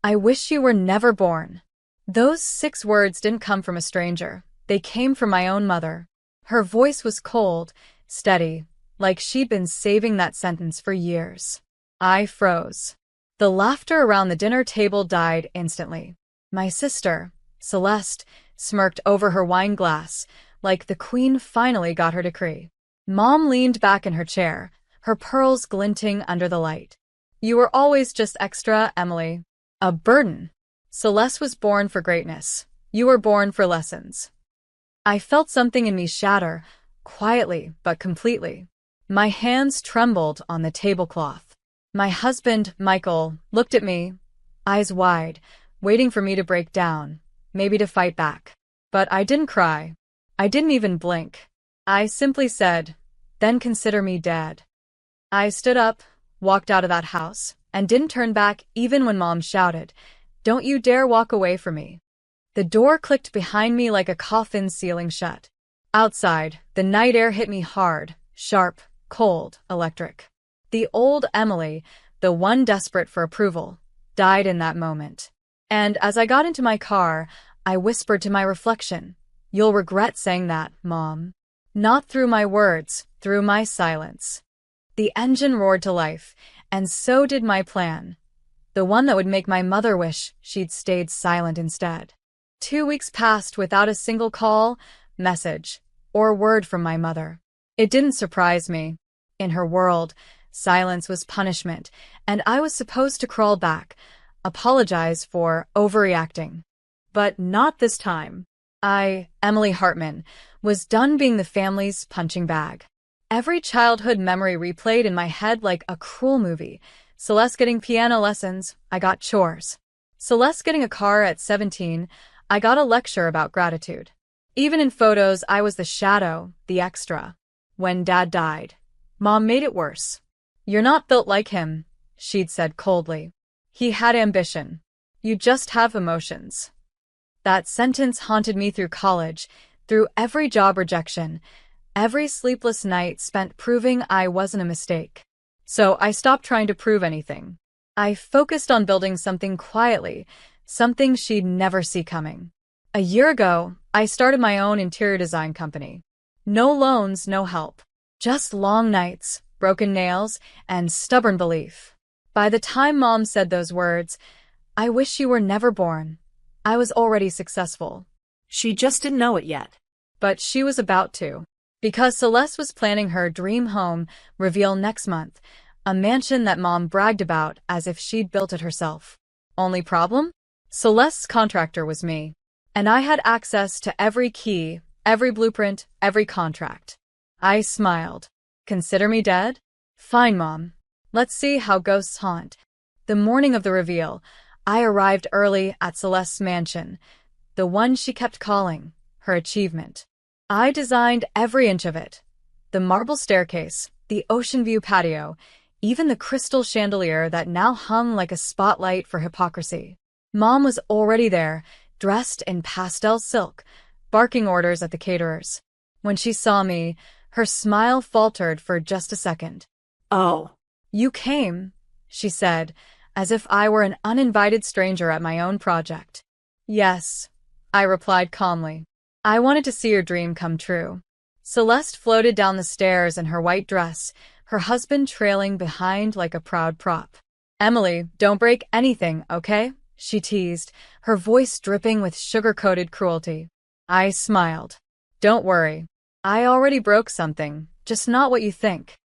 I wish you were never born. Those 6 words didn't come from a stranger. They came from my own mother. Her voice was cold, steady, like she'd been saving that sentence for years. I froze. The laughter around the dinner table died instantly. My sister, Celeste, smirked over her wine glass, like the queen finally got her decree. Mom leaned back in her chair, her pearls glinting under the light. You were always just extra, Emily. A burden. Celeste was born for greatness. You were born for lessons. I felt something in me shatter, quietly but completely. My hands trembled on the tablecloth. My husband, Michael, looked at me, eyes wide, waiting for me to break down, maybe to fight back. But I didn't cry. I didn't even blink. I simply said, "Then consider me dead." I stood up, walked out of that house, and didn't turn back even when Mom shouted, "Don't you dare walk away from me." The door clicked behind me like a coffin sealing shut. Outside, the night air hit me hard, sharp, cold, electric. The old Emily, the one desperate for approval, died in that moment. And as I got into my car, I whispered to my reflection, "You'll regret saying that, Mom." Not through my words, through my silence. The engine roared to life, and so did my plan. The one that would make my mother wish she'd stayed silent instead. 2 weeks passed without a single call, message, or word from my mother. It didn't surprise me. In her world, silence was punishment, and I was supposed to crawl back, apologize for overreacting. But not this time. I, Emily Hartman, was done being the family's punching bag. Every childhood memory replayed in my head like a cruel movie. Celeste getting piano lessons, I got chores. Celeste getting a car at 17, I got a lecture about gratitude. Even in photos, I was the shadow, the extra. When Dad died, Mom made it worse. "You're not built like him," she'd said coldly. "He had ambition. You just have emotions." That sentence haunted me through college, through every job rejection, every sleepless night spent proving I wasn't a mistake. So I stopped trying to prove anything. I focused on building something quietly, something she'd never see coming. A year ago, I started my own interior design company. No loans, no help. Just long nights, broken nails, and stubborn belief. By the time Mom said those words, "I wish you were never born," I was already successful. She just didn't know it yet. But she was about to. Because Celeste was planning her dream home reveal next month, a mansion that Mom bragged about as if she'd built it herself. Only problem? Celeste's contractor was me. And I had access to every key, every blueprint, every contract. I smiled. Consider me dead? Fine, Mom. Let's see how ghosts haunt. The morning of the reveal, I arrived early at Celeste's mansion, the one she kept calling her achievement. I designed every inch of it. The marble staircase, the ocean view patio, even the crystal chandelier that now hung like a spotlight for hypocrisy. Mom was already there, dressed in pastel silk, barking orders at the caterers. When she saw me, her smile faltered for just a second. "Oh, "You came," she said, as if I were an uninvited stranger at my own project. "Yes," I replied calmly. "I wanted to see your dream come true." Celeste floated down the stairs in her white dress, her husband trailing behind like a proud prop. "Emily, don't break anything, okay?" she teased, her voice dripping with sugar-coated cruelty. I smiled. "Don't worry. I already broke something, just not what you think."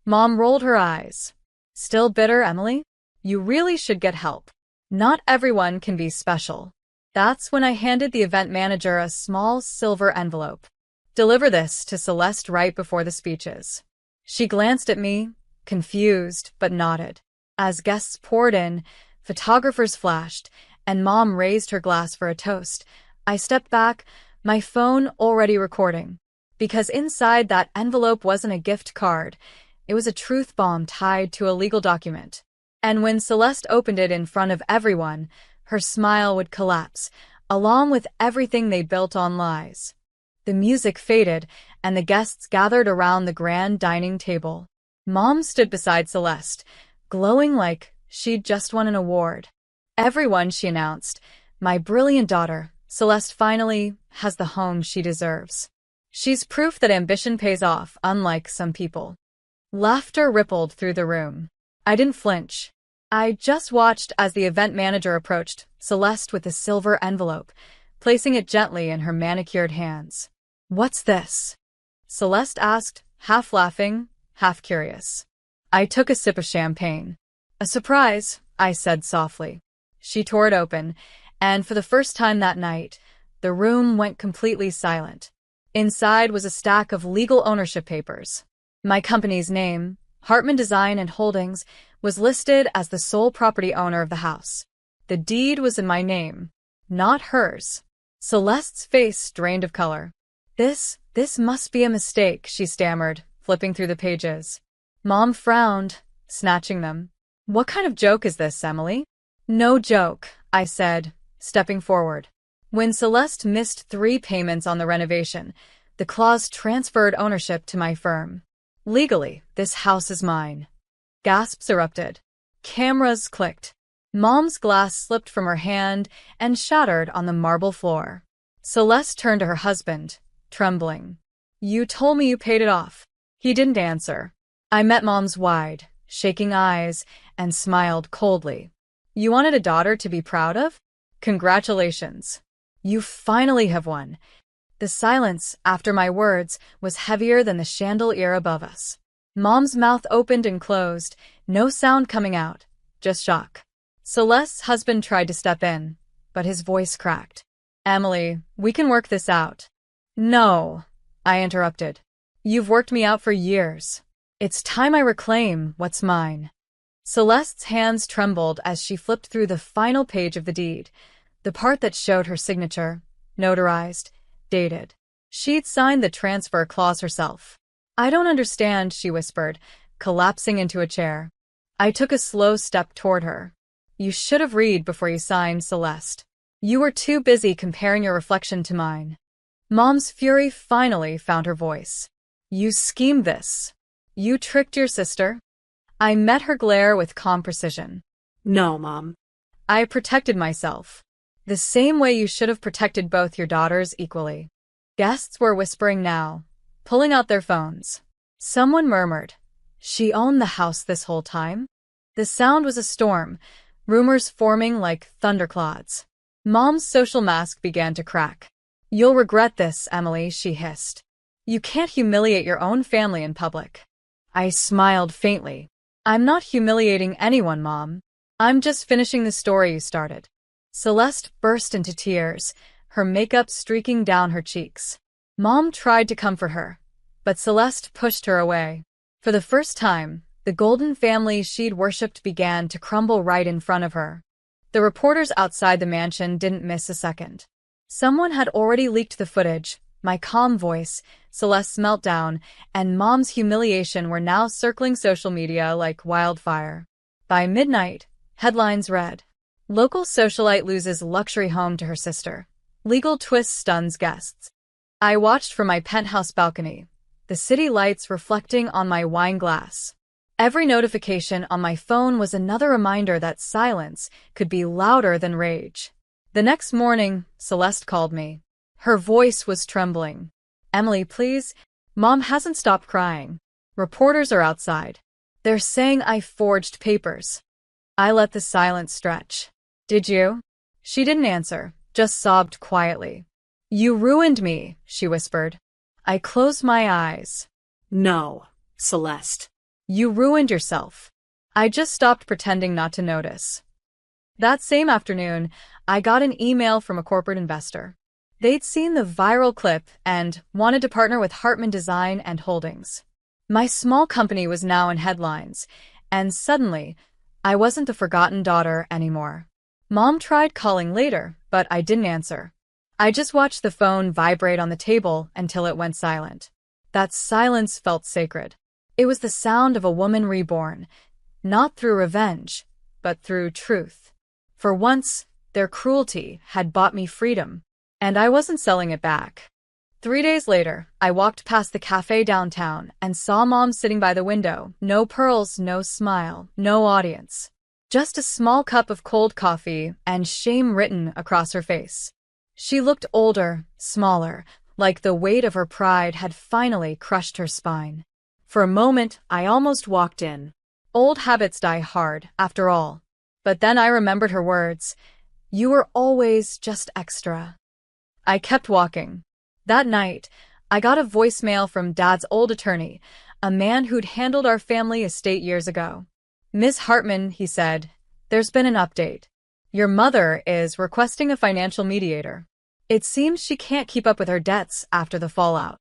Mom rolled her eyes. "Still bitter, Emily? You really should get help. Not everyone can be special." That's when I handed the event manager a small silver envelope. "Deliver this to Celeste right before the speeches." She glanced at me, confused, but nodded. As guests poured in, photographers flashed, and Mom raised her glass for a toast, I stepped back, my phone already recording. Because inside that envelope wasn't a gift card, it was a truth bomb tied to a legal document. And when Celeste opened it in front of everyone, her smile would collapse, along with everything they built on lies. The music faded, and the guests gathered around the grand dining table. Mom stood beside Celeste, glowing like she'd just won an award. Everyone, she announced. My brilliant daughter, Celeste, finally has the home she deserves. She's proof that ambition pays off, unlike some people. Laughter rippled through the room. I didn't flinch. I just watched as the event manager approached Celeste with a silver envelope, placing it gently in her manicured hands. "What's this?" Celeste asked, half laughing, half curious. I took a sip of champagne. "A surprise," I said softly. She tore it open, and for the first time that night, the room went completely silent. Inside was a stack of legal ownership papers. My company's name, Hartman Design and Holdings, was listed as the sole property owner of the house. The deed was in my name, not hers. Celeste's face drained of color. This must be a mistake," she stammered, flipping through the pages. Mom frowned, snatching them. "What kind of joke is this, Emily?" "No joke," I said, stepping forward. When Celeste missed 3 payments on the renovation, the clause transferred ownership to my firm. "Legally, this house is mine." Gasps erupted. Cameras clicked. Mom's glass slipped from her hand and shattered on the marble floor. Celeste turned to her husband, trembling. "You told me you paid it off." He didn't answer. I met Mom's wide, shaking eyes and smiled coldly. "You wanted a daughter to be proud of? Congratulations. You finally have won." The silence after my words was heavier than the chandelier above us. Mom's mouth opened and closed, no sound coming out, just shock. Celeste's husband tried to step in, but his voice cracked. "Emily, we can work this out." "No," I interrupted. "You've worked me out for years. It's time I reclaim what's mine." Celeste's hands trembled as she flipped through the final page of the deed, the part that showed her signature, notarized, dated. She'd signed the transfer clause herself. "I don't understand," she whispered, collapsing into a chair. I took a slow step toward her. "You should have read before you signed, Celeste. You were too busy comparing your reflection to mine." Mom's fury finally found her voice. "You schemed this. You tricked your sister." I met her glare with calm precision. "No, Mom." "I protected myself. The same way you should have protected both your daughters equally." Guests were whispering now, pulling out their phones. Someone murmured, "She owned the house this whole time?" The sound was a storm, rumors forming like thunderclouds. Mom's social mask began to crack. "You'll regret this, Emily," she hissed. "You can't humiliate your own family in public." I smiled faintly. "I'm not humiliating anyone, Mom. I'm just finishing the story you started." Celeste burst into tears, her makeup streaking down her cheeks. Mom tried to comfort her, but Celeste pushed her away. For the first time, the golden family she'd worshipped began to crumble right in front of her. The reporters outside the mansion didn't miss a second. Someone had already leaked the footage. My calm voice, Celeste's meltdown, and Mom's humiliation were now circling social media like wildfire. By midnight, headlines read, "Local socialite loses luxury home to her sister. Legal twist stuns guests." I watched from my penthouse balcony, the city lights reflecting on my wine glass. Every notification on my phone was another reminder that silence could be louder than rage. The next morning, Celeste called me. Her voice was trembling. "Emily, please. Mom hasn't stopped crying. Reporters are outside. They're saying I forged papers." I let the silence stretch. "Did you?" She didn't answer, just sobbed quietly. "You ruined me," she whispered. I closed my eyes. "No, Celeste." "You ruined yourself." I just stopped pretending not to notice. That same afternoon, I got an email from a corporate investor. They'd seen the viral clip and wanted to partner with Hartman Design and Holdings. My small company was now in headlines, and suddenly, I wasn't the forgotten daughter anymore. Mom tried calling later, but I didn't answer. I just watched the phone vibrate on the table until it went silent. That silence felt sacred. It was the sound of a woman reborn, not through revenge, but through truth. For once, their cruelty had bought me freedom, and I wasn't selling it back. 3 days later, I walked past the cafe downtown and saw Mom sitting by the window. No pearls, no smile, no audience. Just a small cup of cold coffee and shame written across her face. She looked older, smaller, like the weight of her pride had finally crushed her spine. For a moment, I almost walked in. Old habits die hard, after all. But then I remembered her words. You were always just extra. I kept walking. That night, I got a voicemail from Dad's old attorney, a man who'd handled our family estate years ago. Ms. Hartman, he said, there's been an update. Your mother is requesting a financial mediator. It seems she can't keep up with her debts after the fallout.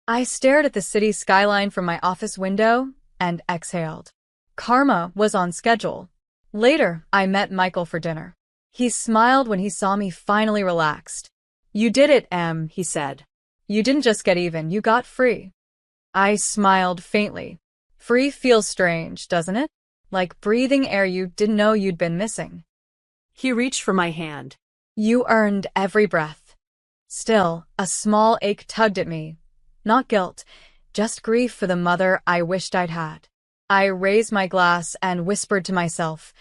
I stared at the city skyline from my office window and exhaled. Karma was on schedule. Later, I met Michael for dinner. He smiled when he saw me finally relaxed. You did it, Em, he said. You didn't just get even, you got free. I smiled faintly. Free feels strange, doesn't it? Like breathing air you didn't know you'd been missing. He reached for my hand. You earned every breath. Still, a small ache tugged at me. Not guilt, just grief for the mother I wished I'd had. I raised my glass and whispered to myself,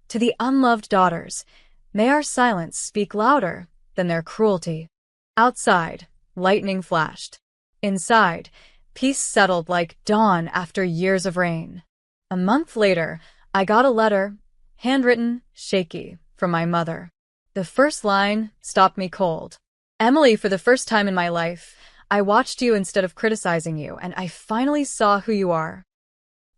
to the unloved daughters, may our silence speak louder than their cruelty. Outside, lightning flashed. Inside, peace settled like dawn after years of rain. A month later, I got a letter, handwritten, shaky, from my mother. The first line stopped me cold. Emily, for the first time in my life, I watched you instead of criticizing you, and I finally saw who you are.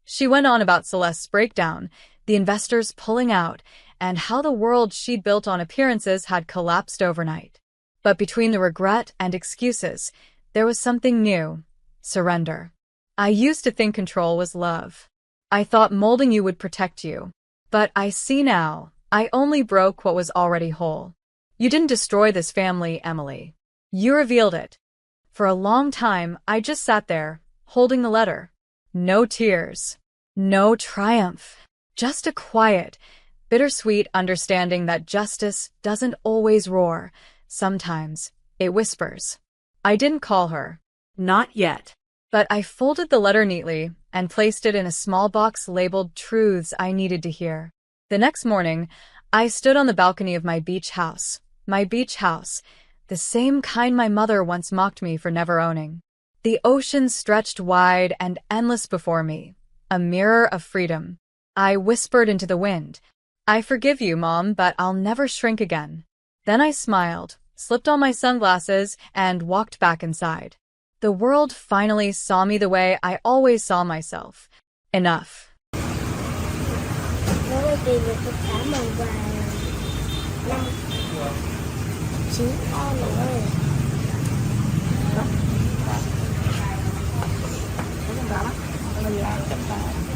She went on about Celeste's breakdown, the investors pulling out, and how the world she'd built on appearances had collapsed overnight. But between the regret and excuses, there was something new: surrender. I used to think control was love. I thought molding you would protect you. But I see now, I only broke what was already whole. You didn't destroy this family, Emily. You revealed it. For a long time, I just sat there, holding the letter. No tears. No triumph. Just a quiet, bittersweet understanding that justice doesn't always roar. Sometimes, it whispers. I didn't call her. Not yet. But I folded the letter neatly and placed it in a small box labeled truths I needed to hear. The next morning, I stood on the balcony of my beach house. My beach house, the same kind my mother once mocked me for never owning. The ocean stretched wide and endless before me, a mirror of freedom. I whispered into the wind, I forgive you, Mom, but I'll never shrink again. Then I smiled, slipped on my sunglasses, and walked back inside. The world finally saw me the way I always saw myself. Enough. Mình làm chậm lại.